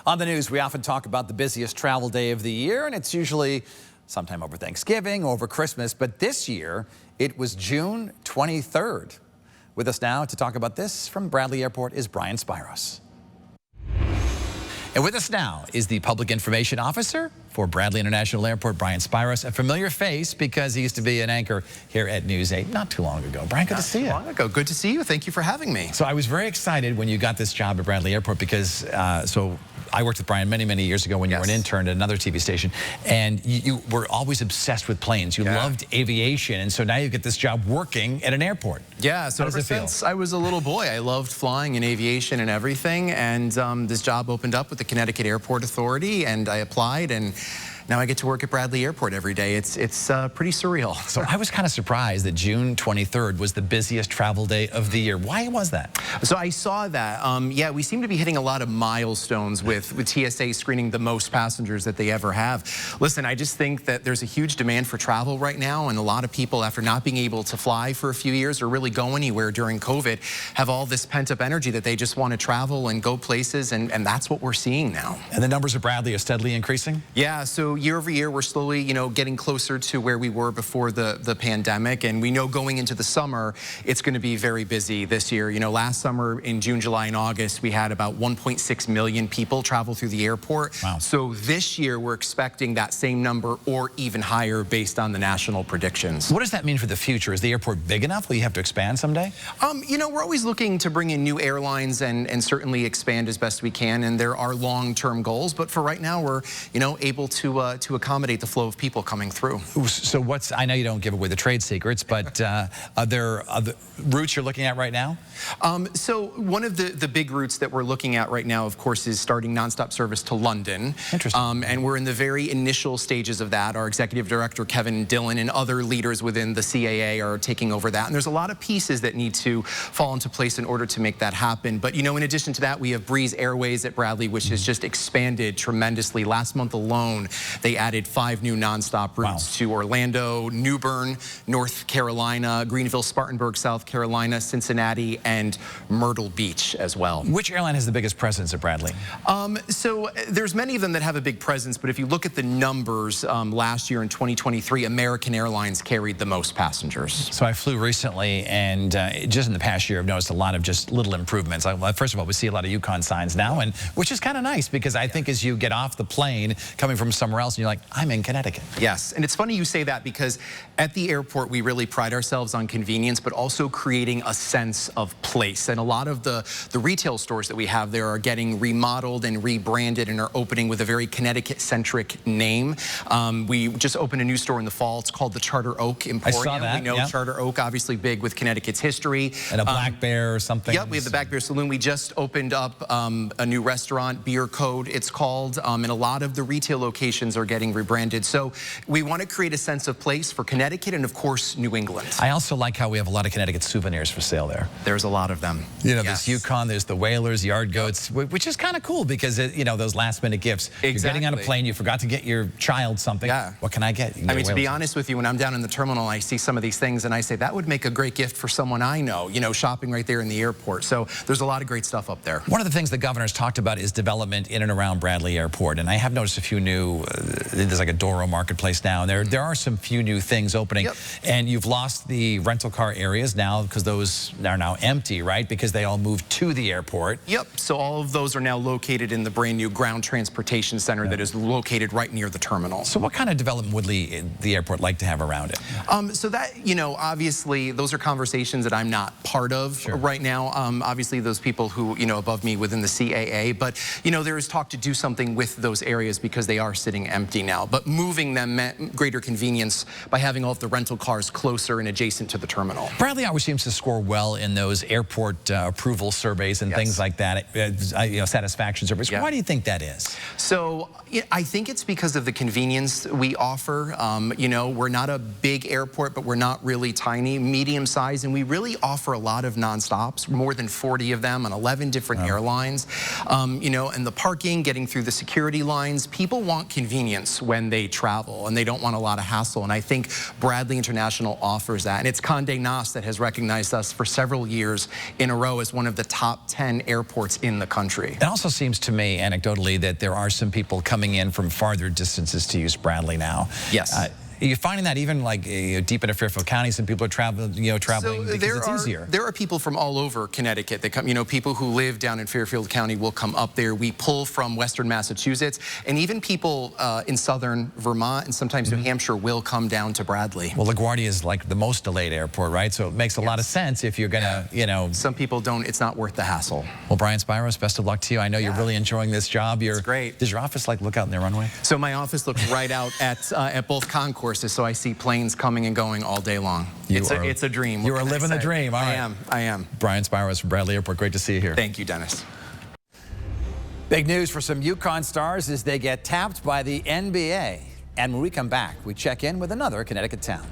On the news, we often talk about the busiest travel day of the year, and it's usually sometime over Thanksgiving, over Christmas, but this year it was June 23rd. With us now to talk about this from Bradley Airport is Brian Spyros. And with us now is the Public Information Officer for Bradley International Airport, Brian Spyros, a familiar face because he used to be an anchor here at News 8 not too long ago. Brian, good to see you. Not too long ago. Good to see you. Thank you for having me. So I was very excited when you got this job at Bradley Airport because, so I worked with Brian many, many years ago when you were an intern at another TV station, and you were always obsessed with planes. You loved aviation, and so now you get this job working at an airport. Yeah, so ever since I was a little boy, I loved flying and aviation and everything, and this job opened up with the Connecticut Airport Authority, and I applied, and now I get to work at Bradley Airport every day. It's pretty surreal. So I was kind of surprised that June 23rd was the busiest travel day of the year. Why was that? So I saw that. Yeah, we seem to be hitting a lot of milestones with TSA screening the most passengers that they ever have. Listen, I just think that there's a huge demand for travel right now, and a lot of people, after not being able to fly for a few years or really go anywhere during COVID, have all this pent-up energy that they just want to travel and go places, and that's what we're seeing now. And the numbers of Bradley are steadily increasing? Yeah, so year over year, we're slowly, getting closer to where we were before the pandemic, and we know going into the summer, it's going to be very busy this year. Last summer in June, July, and August, we had about 1.6 million people travel through the airport. Wow. So this year, we're expecting that same number or even higher based on the national predictions. What does that mean for the future? Is the airport big enough? Will you have to expand someday? We're always looking to bring in new airlines and certainly expand as best we can, and there are long-term goals, but for right now, we're, able to accommodate the flow of people coming through. So I know you don't give away the trade secrets, but are there other routes you're looking at right now? So one of the big routes that we're looking at right now, of course, is starting nonstop service to London. Interesting. And we're in the very initial stages of that. Our executive director, Kevin Dillon, and other leaders within the CAA are taking over that. And there's a lot of pieces that need to fall into place in order to make that happen. But, in addition to that, we have Breeze Airways at Bradley, which has just expanded tremendously. Last month alone, they added 5 new nonstop routes to Orlando, New Bern, North Carolina, Greenville, Spartanburg, South Carolina, Cincinnati, and Myrtle Beach as well. Which airline has the biggest presence at Bradley? So there's many of them that have a big presence, but if you look at the numbers, last year in 2023, American Airlines carried the most passengers. So I flew recently, and just in the past year, I've noticed a lot of just little improvements. First of all, we see a lot of Yukon signs now, and which is kind of nice because I think as you get off the plane coming from somewhere else, and you're like, I'm in Connecticut. Yes, and it's funny you say that because at the airport, we really pride ourselves on convenience, but also creating a sense of place. And a lot of the retail stores that we have there are getting remodeled and rebranded and are opening with a very Connecticut-centric name. We just opened a new store in the fall. It's called the Charter Oak Emporium. I saw that. We know Charter Oak, obviously big with Connecticut's history. And a Black Bear or something. Yep, we have the Black Bear Saloon. We just opened up a new restaurant, Beer Code it's called, and a lot of the retail locations are getting rebranded. So we want to create a sense of place for Connecticut and, of course, New England. I also like how we have a lot of Connecticut souvenirs for sale there. There's a lot of them. There's Yukon, there's the Whalers, Yard Goats, which is kind of cool because, those last-minute gifts. You're getting on a plane, you forgot to get your child something. Yeah. What can I get? I mean, to be honest with you, when I'm down in the terminal, I see some of these things, and I say, that would make a great gift for someone I know, shopping right there in the airport. So there's a lot of great stuff up there. One of the things the governor's talked about is development in and around Bradley Airport, and I have noticed a few new, there's like a Doro marketplace now, and there are some few new things opening. And you've lost the rental car areas now because those are now empty, right? Because they all moved to the airport. Yep, so all of those are now located in the brand new ground transportation center that is located right near the terminal. So what kind of development would the airport like to have around it? So that, obviously those are conversations that I'm not part of right now. Obviously those people who, above me within the CAA, but, there is talk to do something with those areas because they are sitting empty now. But moving them meant greater convenience by having all of the rental cars closer and adjacent to the terminal. Bradley always seems to score well in those airport approval surveys and things like that, satisfaction surveys. Why do you think that is? So I think it's because of the convenience we offer. We're not a big airport, but we're not really tiny, medium size, and we really offer a lot of nonstops, more than 40 of them on 11 different airlines. And the parking, getting through the security lines, people want convenience. convenience when they travel, and they don't want a lot of hassle. And I think Bradley International offers that. And it's Condé Nast that has recognized us for several years in a row as one of the top 10 airports in the country. It also seems to me, anecdotally, that there are some people coming in from farther distances to use Bradley now. Yes. Are you finding that even like deep into Fairfield County, some people are traveling because it's easier? There are people from all over Connecticut that come, people who live down in Fairfield County will come up there. We pull from Western Massachusetts, and even people in southern Vermont and sometimes New Hampshire will come down to Bradley. Well, LaGuardia is like the most delayed airport, right? So it makes a lot of sense if you're gonna, Some people don't, it's not worth the hassle. Well, Brian Spyros, best of luck to you. I know you're really enjoying this job. It's great. Does your office look out in the runway? So my office looks right out at both concourses, so I see planes coming and going all day long. It's a dream. You are living the dream. All right. I am. Brian Spyros from Bradley Airport. Great to see you here. Thank you, Dennis. Big news for some UConn stars as they get tapped by the NBA. And when we come back, we check in with another Connecticut town.